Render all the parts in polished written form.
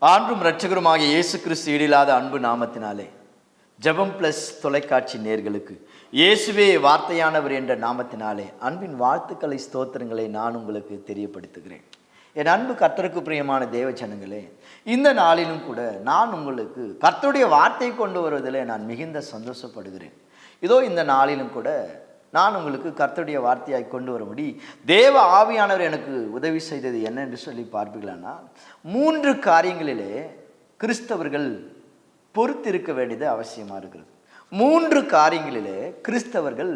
ஆண்டும் இரட்சகருமாகிய இயேசு கிறிஸ்து ஈடில்லாத அன்பு நாமத்தினாலே ஜெபம் பிளஸ் தொலைக்காட்சி நேயர்களுக்கு இயேசுவே வார்த்தையானவர் என்ற நாமத்தினாலே அன்பின் வாழ்த்துக்களை ஸ்தோத்திரங்களை நான் உங்களுக்கு தெரியப்படுத்துகிறேன். என் அன்பு கர்த்தருக்கு பிரியமான தேவ ஜனங்களே, இந்த நாளிலும் கூட நான் உங்களுக்கு கர்த்தருடைய வார்த்தை கொண்டு வருவதில் நான் மிகுந்த சந்தோஷப்படுகிறேன். இதோ இந்த நாளிலும் கூட நான் உங்களுக்கு கர்த்தருடைய வார்த்தையாய் கொண்டு வரும்படி தேவ ஆவியானவர் எனக்கு உதவி செய்தது என்ன என்று சொல்லி பார்ப்பீர்களானா, 3 காரியங்களிலே கிறிஸ்தவர்கள் பொறுத்திருக்க வேண்டியது அவசியமாக இருக்கிறது. 3 காரியங்களிலே கிறிஸ்தவர்கள்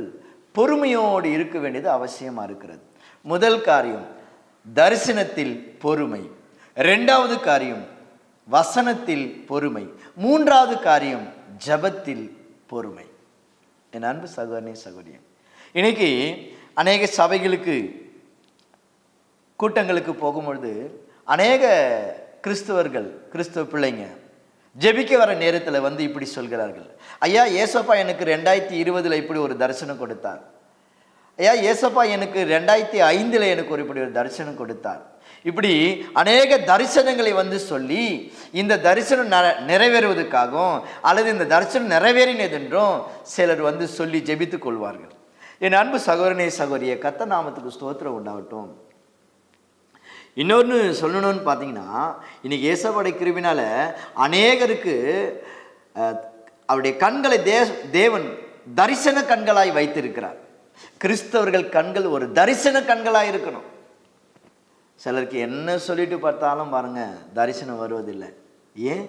பொறுமையோடு இருக்க வேண்டியது அவசியமாக இருக்கிறது. முதல் காரியம் தரிசனத்தில் பொறுமை, 2வது காரியம் வசனத்தில் பொறுமை, 3வது காரியம் ஜெபத்தில் பொறுமை. என் அன்பு சகோதரனே சகோதரியே, இன்னைக்கு அநேக சபைகளுக்கு கூட்டங்களுக்கு போகும்பொழுது அநேக கிறிஸ்தவ பிள்ளைங்க ஜெபிக்க வர நேரத்தில் வந்து இப்படி சொல்கிறார்கள், ஐயா ஏசப்பா எனக்கு 2020 இப்படி ஒரு தரிசனம் கொடுத்தார், ஐயா ஏசப்பா எனக்கு 2005 எனக்கு இப்படி ஒரு தரிசனம் கொடுத்தார். இப்படி அநேக தரிசனங்களை வந்து சொல்லி இந்த தரிசனம் நிறைவேறுவதற்காகவும் அல்லது இந்த தரிசனம் நிறைவேறினதென்றும் சிலர் வந்து சொல்லி ஜெபித்து கொள்வார்கள். என் அன்பு சகோதரனே சகோதரியே, கர்த்தர் நாமத்துக்கு ஸ்தோத்திரம் உண்டாகட்டும். இன்னொன்று சொல்லணும்னு பார்த்தீங்கன்னா, இன்னைக்கு இயேசுவோட கிருபையினால அநேகருக்கு அவருடைய கண்களை தேவன் தரிசன கண்களாய் வைத்திருக்கிறார். கிறிஸ்தவர்கள் கண்கள் ஒரு தரிசன கண்களாய் இருக்கணும். சிலருக்கு என்ன சொல்லிட்டு பார்த்தாலும் பாருங்க தரிசனம் வருவதில்லை. ஏன்?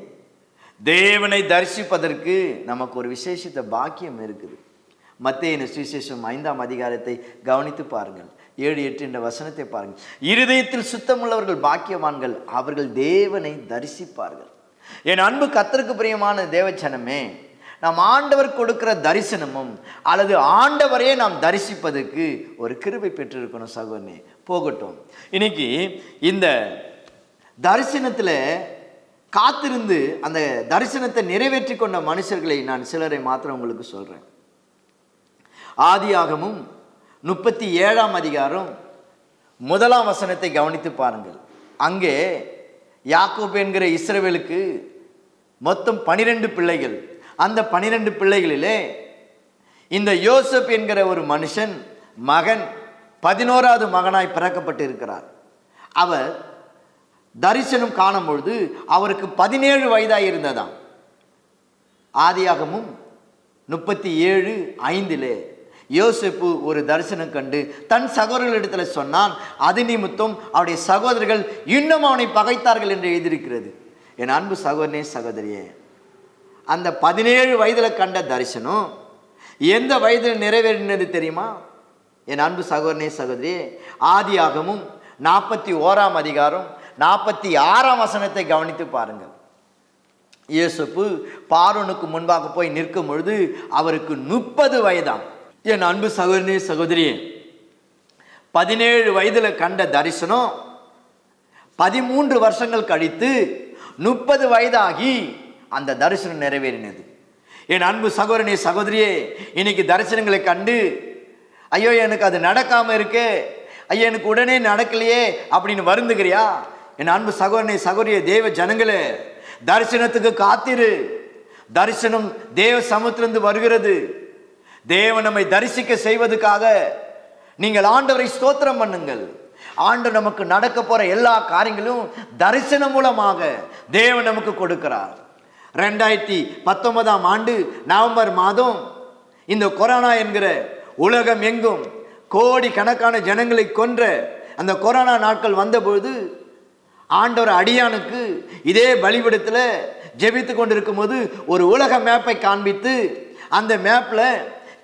தேவனை தரிசிப்பதற்கு நமக்கு ஒரு விசேஷித்த பாக்கியம் இருக்குது. மத்தேயு சுவிசேஷம் 5ஆம் அதிகாரத்தை கவனித்து பாருங்கள், 7-8 என்ற வசனத்தை பாருங்கள். இருதயத்தில் சுத்தமுள்ளவர்கள் பாக்கியவான்கள், அவர்கள் தேவனை தரிசிப்பார்கள். என் அன்பு கர்த்தருக்கு பிரியமான தேவச்சனமே, நாம் ஆண்டவர் கொடுக்கிற தரிசனமும் அல்லது ஆண்டவரையே நாம் தரிசிப்பதற்கு ஒரு கிருபை பெற்றிருக்கணும். சகோதரனே போகட்டும், இன்னைக்கு இந்த தரிசனத்தில் காத்திருந்து அந்த தரிசனத்தை நிறைவேற்றி கொண்ட மனுஷர்களை நான் சிலரை மாத்திரம் உங்களுக்கு சொல்றேன். ஆதியாகமும் 37ஆம் அதிகாரம் 1ஆம் வசனத்தை கவனித்து பாருங்கள். அங்கே யாக்கோபு என்கிற இஸ்ரவேலுக்கு மொத்தம் 12 பிள்ளைகள். அந்த 12 பிள்ளைகளிலே இந்த யோசேப் என்கிற ஒரு மனுஷன் மகன் 11வது மகனாய் பிறக்கப்பட்டு இருக்கிறார். அவர் தரிசனம் காணும் பொழுது அவருக்கு 17 வயதாய் இருந்ததாம். ஆதியாகமும் 37:5 யோசேப்பு ஒரு தரிசனம் கண்டு தன் சகோதரர்களிடத்தில் சொன்னான். அது நிமித்தம் அவருடைய சகோதரர்கள் இன்னும் அவனை பகைத்தார்கள் என்று எழுதியிருக்கிறது. என் அன்பு சகோதரனே சகோதரியே, அந்த 17 வயதில் கண்ட தரிசனம் எந்த வயதில் நிறைவேறினது தெரியுமா? என் அன்பு சகோதரனே சகோதரியே, ஆதியாகமும் 41ஆம் அதிகாரம் 46ஆம் வசனத்தை கவனித்து பாருங்கள். யோசேப்பு பார்வோனுக்கு முன்பாக போய் நிற்கும் பொழுது அவருக்கு 30 வயதாம். என் அன்பு சகோதரனே சகோதரியே, 17 வயதில் கண்ட தரிசனம் 13 வருஷங்கள் கழித்து 30 வயதாகி அந்த தரிசனம் நிறைவேறினது. என் அன்பு சகோதரனே சகோதரியே, இன்னைக்கு தரிசனங்களை கண்டு ஐயோ எனக்கு அது நடக்காம இருக்கு, ஐயோ எனக்கு உடனே நடக்கலையே அப்படின்னு வருந்துகிறியா? என் அன்பு சகோதரனே சகோதரியே, தேவ ஜனங்களே, தரிசனத்துக்கு காத்திரு. தரிசனம் தேவ சமுத்திலிருந்து வருகிறது. தேவன் நம்மை தரிசிக்க செய்வதற்காக நீங்கள் ஆண்டவரை ஸ்தோத்திரம் பண்ணுங்கள். ஆண்டவர் நமக்கு நடக்க போற எல்லா காரியங்களும் தரிசனம் மூலமாக தேவன் நமக்கு கொடுக்கிறார். 2019ஆம் ஆண்டு நவம்பர் மாதம் இந்த கொரோனா என்கிற உலகம் எங்கும் கோடி கணக்கான ஜனங்களை கொன்ற அந்த கொரோனா நாட்கள் வந்தபோது ஆண்டவர் அடியானுக்கு இதே பலிபீடத்தில் ஜெபித்து கொண்டிருக்கும் போது ஒரு உலக மேப்பை காண்பித்து அந்த மேப்ல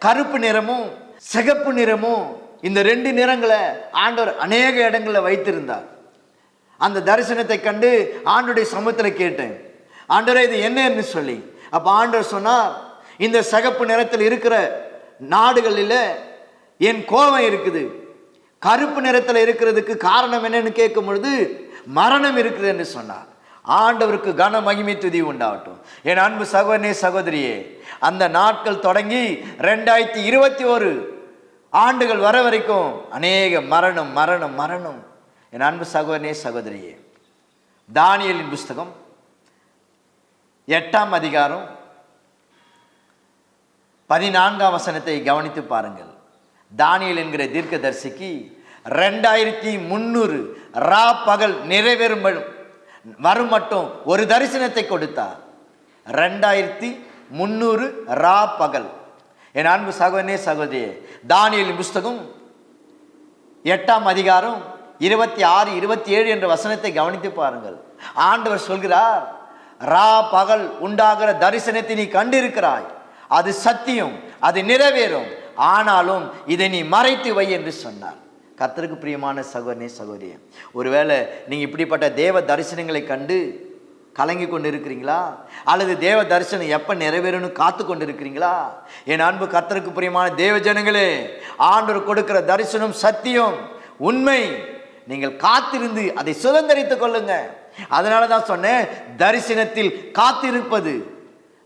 கருப்பு நிறமும் சிகப்பு நிறமும் இந்த 2 நிறங்களை ஆண்டவர் அநேக இடங்களில் வைத்திருந்தார். அந்த தரிசனத்தை கண்டு ஆண்டவருடைய சமூகத்தில் கேட்டேன், ஆண்டவரே இது என்னன்னு சொல்லி. அப்ப ஆண்டவர் சொன்னார், இந்த சிகப்பு நிறத்தில் இருக்கிற நாடுகளில் என் கோபம் இருக்குது, கருப்பு நிறத்தில் இருக்கிறதுக்கு காரணம் என்னன்னு கேட்கும் பொழுது மரணம் இருக்குது என்று சொன்னார். ஆண்டவருக்கு கன மகிமை துதி உண்டாகட்டும். என் அன்பு சகோதரனே சகோதரியே, அந்த நாட்கள் தொடங்கி 2021 ஆண்டுகள் வர வரைக்கும் அநேக மரணம் மரணம் மரணம். என் அன்பு சகோதரனே சகோதரியே, தானியேலின் புஸ்தகம் 8ஆம் அதிகாரம் 14ஆம் வசனத்தை கவனித்து பாருங்கள். தானியேல் என்கிற தீர்க்கதரிசிக்கு 2300 ரா பகல் நிறைவேறும் வரும் மட்டும் ஒரு தரிசனத்தை கொடுத்தார். 2300 ரா பகல். என் அன்பு சகோதரனே சகோதரியே, தானியேலின் புஸ்தகம் 8ஆம் அதிகாரம் 26, 27 என்ற வசனத்தை கவனித்து பாருங்கள். ஆண்டவர் சொல்கிறார், ரா பகல் உண்டாகிற தரிசனத்தை நீ கண்டிருக்கிறாய், அது சத்தியம், அது நிறைவேறும், ஆனாலும் இதை நீ மறைத்து வை என்று சொன்னார். கர்த்தருக்கு பிரியமான சகோதரனே சகோதரியே, ஒருவேளை நீங்க இப்படிப்பட்ட தேவ தரிசனங்களை கண்டு கலங்கி கொண்டு இருக்கிறீங்களா? அல்லது தேவ தரிசனம் எப்ப நிறைவேறும்னு காத்து கொண்டு இருக்கிறீங்களா? என் அன்பு கர்த்தருக்கு பிரியமான தேவ ஜனங்களே, ஆண்டவர் கொடுக்கிற தரிசனம் சத்தியம், உண்மை. நீங்கள் காத்திருந்து அதை சுதந்திரித்துக் கொள்ளுங்க. அதனால தான் சொன்னேன், தரிசனத்தில் காத்திருப்பது,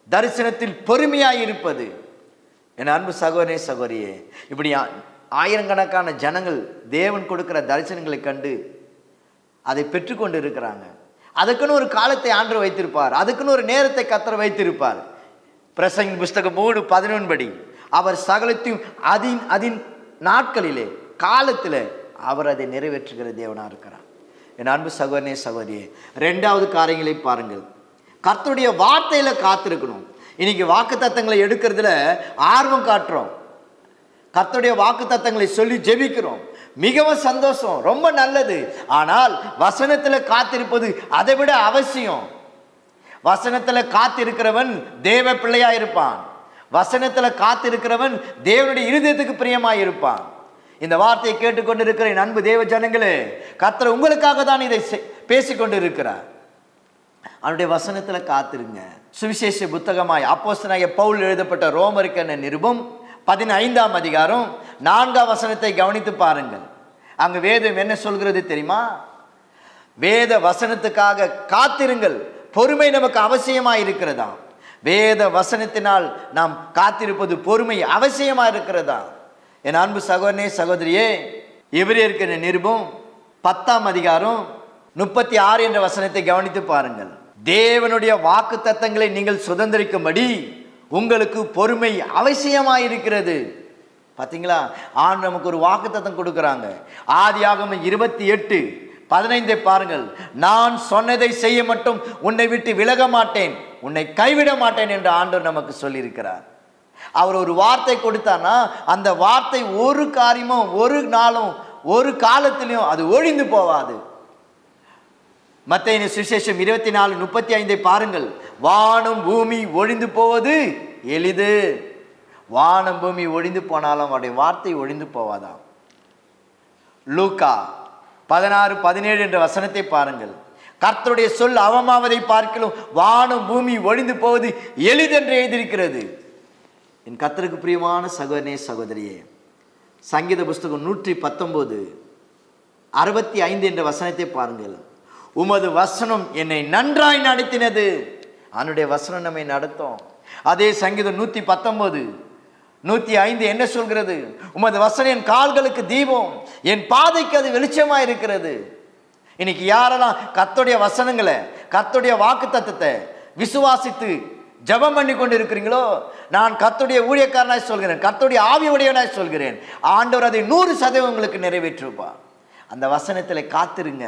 தரிசனத்தில் பொறுமையாய் இருப்பது. என் அன்பு சகோதரனே சகோதரியே, இப்படி ஆயிரக்கணக்கான ஜனங்கள் தேவன் கொடுக்கிற தரிசனங்களை கண்டு அதை பெற்றுக்கொண்டு இருக்கிறாங்க. அதுக்குன்னு ஒரு காலத்தை ஆண்டவர் வைத்திருப்பார், அதுக்குன்னு ஒரு நேரத்தை கர்த்தர் வைத்திருப்பார். பிரசங்கின் புஸ்தகம் 3:11 படி அவர் சகலத்தையும் அதின் நாட்களிலே காலத்தில் அவர் அதை நிறைவேற்றுகிற தேவனாக இருக்கிறார். என் அன்பு சகோதரனே சகோதரியே, 2வது காரியங்களை பாருங்கள். கர்த்தருடைய வார்த்தையில காத்திருக்கணும். இன்னைக்கு வாக்கு தத்தங்களை எடுக்கிறதுல ஆர்வம் காட்டுறோம், கர்த்தருடைய வாக்கு தத்தங்களை சொல்லி ஜெபிக்கிறோம், மிகவும் சந்தோஷம், ரொம்ப நல்லது. ஆனால் வசனத்துல காத்திருப்பது அதை விட அவசியம். வசனத்துல காத்திருக்கிறவன் தேவ பிள்ளையா இருப்பான். வசனத்துல காத்திருக்கிறவன் தேவனுடைய இருதயத்துக்கு பிரியமாய் இருப்பான். இந்த வார்த்தையை கேட்டுக்கொண்டிருக்கிற என் அன்பு தேவ ஜனங்களே, கர்த்தர் உங்களுக்காக தான் இதை பேசிக்கொண்டு இருக்கிறார். அவருடைய வசனத்துல காத்திருங்க. சுவிசேஷ புத்தகமாய் அப்போஸ்தலனாகிய பவுல் எழுதப்பட்ட ரோமருக்கு நிருபம் 15ஆம் அதிகாரம் 4ஆம் வசனத்தை கவனித்து பாருங்கள். அங்கு வேதம் என்ன சொல்கிறது தெரியுமா? வேத வசனத்துக்காக காத்திருங்கள். பொறுமை நமக்கு அவசியமாக இருக்கிறதா? வேத வசனத்தினால் நாம் காத்திருப்பது பொறுமை அவசியமாக இருக்கிறதா? என் அன்பு சகோதரனே சகோதரியே, எபிரேயருக்கு நிருபம் 10ஆம் அதிகாரம் 36 என்ற வசனத்தை கவனித்து பாருங்கள். தேவனுடைய வாக்கு தத்தங்களை நீங்கள் சுதந்திரிக்கும்படி உங்களுக்கு பொறுமை அவசியமாக இருக்கிறது. பார்த்தீங்களா? ஆண்டவர் நமக்கு ஒரு வாக்கு தத்தம் கொடுக்குறாங்க. ஆதியாகமம் 28:15 பாருங்கள். நான் சொன்னதை செய்ய மட்டும் உன்னை விட்டு விலக மாட்டேன், உன்னை கைவிட மாட்டேன் என்று ஆண்டவர் நமக்கு சொல்லியிருக்கிறார். அவர் ஒரு வார்த்தை கொடுத்தார்னா அந்த வார்த்தை ஒரு காரியமும் ஒரு நாளும் ஒரு காலத்திலையும் அது ஒழிந்து போவாது. மத்தேயு சுவிசேஷம் 24:35 பாருங்கள். வானம் பூமி ஒழிந்து போவது எளிது. வானம் பூமி ஒழிந்து போனாலும் அவருடைய வார்த்தை ஒழிந்து போவாதாம். லூக்கா 16:17 என்ற வசனத்தை பாருங்கள். கர்த்தருடைய சொல் அவமாவதை பார்க்கலும் வானம் பூமி ஒழிந்து போவது எளிதென்று எழுதியிருக்கிறது. என் கர்த்தருக்கு பிரியமான சகோதரனே சகோதரியே, சங்கீத புஸ்தகம் 119:65 என்ற வசனத்தை பாருங்கள். உமது வசனம் என்னை நன்றாய் நடத்தினது. அவனுடைய வசனம் நம்மை நடத்தும். அதே சங்கீதம் 119:105 என்ன சொல்கிறது? உமது வசனம் என் கால்களுக்கு தீபம், என் பாதைக்கு அது வெளிச்சமா இருக்கிறது. இன்னைக்கு யாரெல்லாம் கர்த்தருடைய வசனங்களை, கர்த்தருடைய வாக்கு தத்தத்தை விசுவாசித்து ஜெபம் பண்ணி கொண்டு இருக்கிறீங்களோ, நான் கர்த்தருடைய ஊழியக்காரனாய் சொல்கிறேன், கர்த்தருடைய ஆவி உடையவனாய் சொல்கிறேன், ஆண்டவர் அதை 100% உங்களுக்கு நிறைவேற்றுவார். அந்த வசனத்துல காத்திருங்க.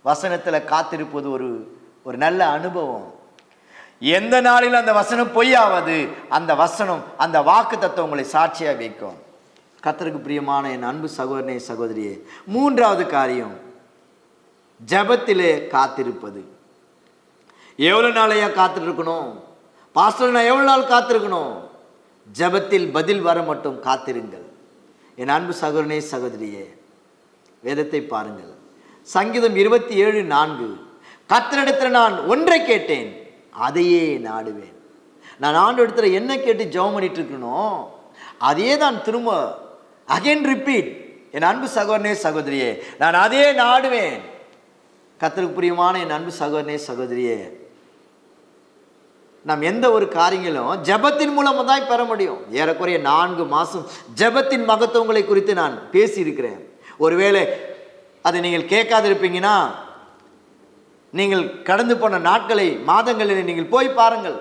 வசனத்துல காத்திருப்பது ஒரு நல்ல அனுபவம். எந்த நாளில் அந்த வசனம் பொய்யாவது, அந்த வசனம் அந்த வாக்கு தத்துவம் உங்களை சாட்சியா வைக்கும். கர்த்தருக்கு பிரியமான என் அன்பு சகோதரனே சகோதரியே, 3வது காரியம் ஜெபத்திலே காத்திருப்பது. எவ்வளவு நாளையா காத்திருக்கணும் பாஸ்டர்? நான் எவ்வளவு நாள் காத்திருக்கணும்? ஜெபத்தில் பதில் வர மட்டும் காத்திருங்கள். என் அன்பு சகோதரனே சகோதரியே, வேதத்தை பாருங்கள். சங்கீதம் 27:4 கர்த்தரிடத்தில் நான் ஒன்றை கேட்டேன், அதையே நாடுவேன். நான் ஆண்டவரிடத்தில் என்ன கேட்டு ஜெபம் பண்ணிட்டு இருக்கணும், அதே தான் திரும்ப அகைன் ரிப்பீட். என் அன்பு சகோதரனே சகோதரியே, நான் அதே நாடுவேன். கர்த்தருக்கு பிரியமான என் அன்பு சகோதரனே சகோதரியே, நாம் எந்த ஒரு காரியங்களும் ஜெபத்தின் மூலமாக தான் பெற முடியும். ஏறக்குறைய 4 மாதம் ஜெபத்தின் மகத்துவங்களை குறித்து நான் பேசியிருக்கிறேன். ஒருவேளை அதை நீங்கள் கேட்காதிருப்பீங்கன்னா நீங்கள் கடந்து போன நாட்களை, மாதங்களில் நீங்கள் போய் பாருங்கள்.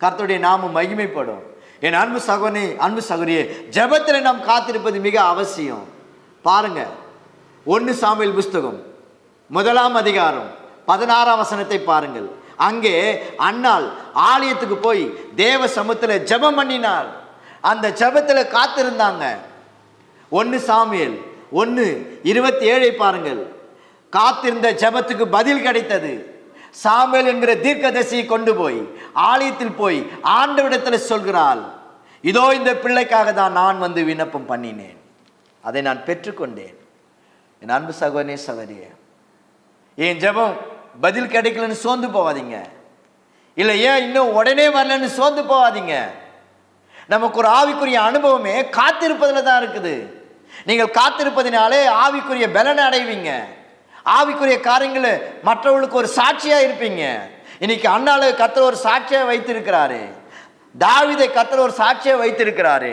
கர்த்தருடைய நாமம் மகிமைப்படும். என் அன்பு சகோதரனே, அன்பு சகோதரியே, ஜெபத்தில் நாம் காத்திருப்பது மிக அவசியம். பாருங்க, 1 சாமுவேல் புஸ்தகம் 1ஆம் அதிகாரம் 16ஆம் வசனத்தை பாருங்கள். அங்கே அன்னாள் ஆலயத்துக்கு போய் தேவ சமூகத்தில் ஜெபம் பண்ணினார். அந்த ஜெபத்தில் காத்திருந்தாங்க. 1 சாமுவேல் 1:27 பாருங்கள். காத்திருந்த ஜெபத்துக்கு பதில் கிடைத்தது. சாமுவேல் என்கிற தீர்க்கதரிசியை கொண்டு போய் ஆலயத்தில் போய் ஆண்டவரிடத்தில் சொல்கிறாள், இதோ இந்த பிள்ளைக்காக தான் நான் வந்து விண்ணப்பம் பண்ணினேன், அதை நான் பெற்றுக்கொண்டேன். என் அன்பு சகோதரனே, சகோதரியே, என் ஜெபம் பதில் கிடைக்கலன்னு சோர்ந்து போவாதீங்க. இல்லை ஏன் இன்னும் உடனே வரலன்னு சோர்ந்து போவாதீங்க. நமக்கு ஒரு ஆவிக்குரிய அனுபவமே காத்திருப்பதில் தான் இருக்குது. நீங்கள் காத்திருப்பதினாலே ஆவிக்குரிய பலனை அடைவீங்க. ஆவிக்குரிய காரியங்களை மற்றவர்களுக்கு ஒரு சாட்சியா இருப்பீங்க. இன்னைக்கு அண்ணால கர்த்தர் ஒரு சாட்சியா வைத்திருக்கிறாரு. தாவீதை கர்த்தர் ஒரு சாட்சியா வைத்திருக்கிறாரு.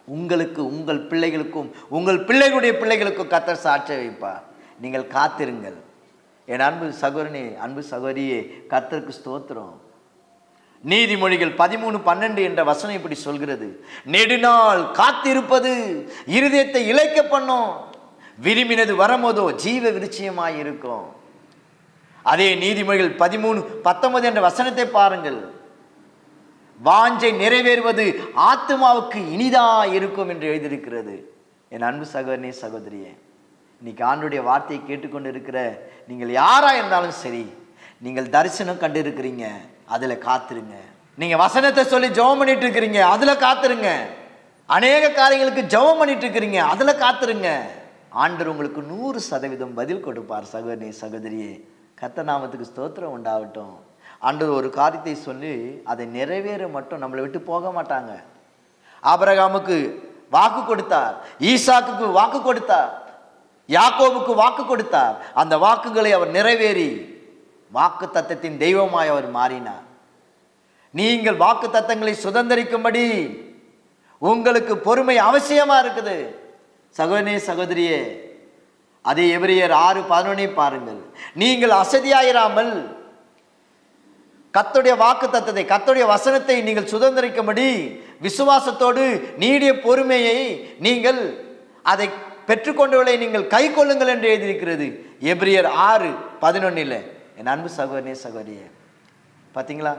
உங்களுக்கு, உங்கள் பிள்ளைகளுக்கும், உங்கள் பிள்ளைகளுடைய பிள்ளைகளுக்கும் கர்த்தர் சாட்சியை வைப்பார். நீங்கள் காத்திருங்கள். என் அன்பு சகோதரனே, அன்பு சகோதரியே, கர்த்தருக்கு ஸ்தோத்திரம். நீதிமொழிகள் 13:12 என்ற வசனம் இப்படி சொல்கிறது, நெடுநாள் காத்திருப்பது இருதயத்தை இளைக்க பண்ணும், விரும்பினது வரும்போதோ ஜீவ விருட்சியமாய் இருக்கும். அதே நீதிமொழிகள் 13:19 என்ற வசனத்தை பாருங்கள், வாஞ்சை நிறைவேறுவது ஆத்மாவுக்கு இனிதா இருக்கும் என்று எழுதியிருக்கிறது. என் அன்பு சகோதரனே, சகோதரியே, இன்னைக்கு ஆண்டுடைய வார்த்தையை கேட்டுக்கொண்டு இருக்கிற நீங்கள் யாரா இருந்தாலும் சரி, நீங்கள் தரிசனம் கண்டு இருக்கிறீங்க, அதுல காத்துருங்க. நீங்க வசனத்தை சொல்லி ஜெபம் பண்ணிட்டு இருக்கிறீங்க, அதுல காத்துருங்க. அநேக காரியங்களுக்கு ஜெபம் பண்ணிட்டு இருக்கிறீங்க, அதுல காத்துருங்க. ஆண்டவர் உங்களுக்கு 100% பதில் கொடுப்பார். சகோதரனே, சகோதரியே, கர்த்தர் நாமத்துக்கு ஸ்தோத்திரம் உண்டாகட்டும். ஆண்டவர் ஒரு காரியத்தை சொல்லி அதை நிறைவேற மட்டும் நம்மளை விட்டு போக மாட்டாங்க. ஆபிரகாமுக்கு வாக்கு கொடுத்தார், ஈசாக்குக்கு வாக்கு கொடுத்தார், யாக்கோபுக்கு வாக்கு கொடுத்தார். அந்த வாக்குகளை அவர் நிறைவேறி வாக்கு தத்தத்தின் தெய்வமாய் அவர் மாறினார். நீங்கள் வாக்கு தத்தங்களை சுதந்திரிக்கும்படி உங்களுக்கு பொறுமை அவசியமா இருக்குது. சகோதரனே, சகோதரியே, அதே எபிரேயர் 6:11 பாருங்கள். நீங்கள் அசதியாயிராமல் கர்த்தருடைய வாக்கு தத்தத்தை, கர்த்தருடைய வசனத்தை நீங்கள் சுதந்திரிக்கும்படி விசுவாசத்தோடு நீடிய பொறுமையை நீங்கள் அதை பெற்றுக்கொண்டவர்களை நீங்கள் கை கொள்ளுங்கள் என்று எழுதியிருக்கிறது எபிரேயர் 6:11. என் அன்பு சகோதரனே, சகோதரியே, பார்த்தீங்களா?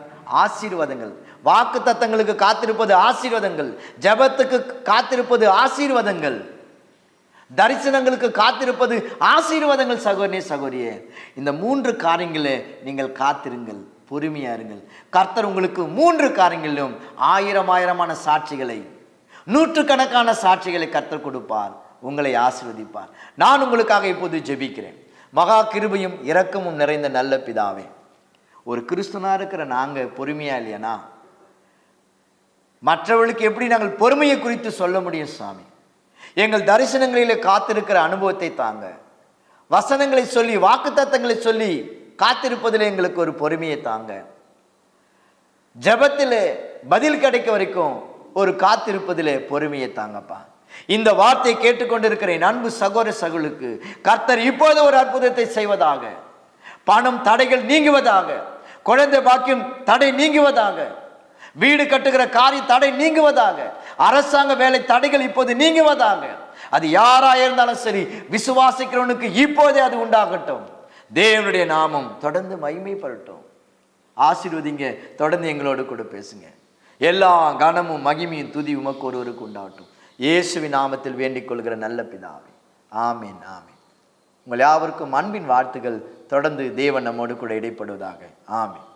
ஆசீர்வாதங்கள், வாக்கு தத்தங்களுக்கு காத்திருப்பது ஆசீர்வாதங்கள், ஜெபத்துக்கு காத்திருப்பது ஆசீர்வாதங்கள், தரிசனங்களுக்கு காத்திருப்பது ஆசீர்வாதங்கள். சகோதரனே, சகோதரியே, இந்த 3 காரியங்களை நீங்கள் காத்திருங்கள், பொறுமையா இருங்கள். கர்த்தர் உங்களுக்கு 3 காரியங்களிலும் ஆயிரமான சாட்சிகளை, 100கணக்கான சாட்சிகளை கர்த்தர் கொடுப்பார், உங்களை ஆசீர்வதிப்பார். நான் உங்களுக்காக இப்போது ஜெபிக்கிறேன். மகா கிருபையும் இரக்கமும் நிறைந்த நல்ல பிதாவே, ஒரு கிறிஸ்துவனா இருக்கிற நாங்க பொறுமையா இல்லையானா மற்றவர்களுக்கு எப்படி நாங்கள் பொறுமையை குறித்து சொல்ல முடியும்? சாமி, எங்கள் தரிசனங்களிலே காத்திருக்கிற அனுபவத்தை தாங்க. வசனங்களை சொல்லி, வாக்குத்தத்தங்களை சொல்லி காத்திருப்பதில் எங்களுக்கு ஒரு பொறுமையை தாங்க. ஜெபத்திலே பதில் கிடைக்க வரைக்கும் ஒரு காத்திருப்பதிலே பொறுமையை தாங்கப்பா. இந்த வார்த்தை கேட்டுக்கொண்டிருக்கிற அன்பு சகோதர சகோதரர்களுக்கு கர்த்தர் இப்போது ஒரு அற்புதத்தை செய்வதாக. பணம் தடைகள் நீங்குவதாக, குழந்தை பாக்கியம் தடை நீங்குவதாக, வீடு கட்டுகிற காரிய தடை நீங்குவதாக, அரசாங்க வேலை தடைகள் இப்போது நீங்குவதாக. அது யாரா இருந்தாலும் சரி, விசுவாசிக்கிறவனுக்கு இப்போதே அது உண்டாகட்டும். தேவனுடைய நாமம் தொடர்ந்து மகிமைப்படட்டும். ஆசீர்வதிங்க, தொடர்ந்து எங்களோடு கூட பேசுங்க. எல்லா கனமும் மகிமையும் துதி உமக்கு ஒருவருக்கு உண்டாகட்டும். இயேசுவின் நாமத்தில் வேண்டிக் கொள்கிற நல்ல பிதாவே, ஆமீன், ஆமீன். உங்கள் யாவருக்கும் அன்பின் வாழ்த்துக்கள். தொடர்ந்து தேவன் நம்மோடு கூட இடைப்படுவதாக. ஆமீன்.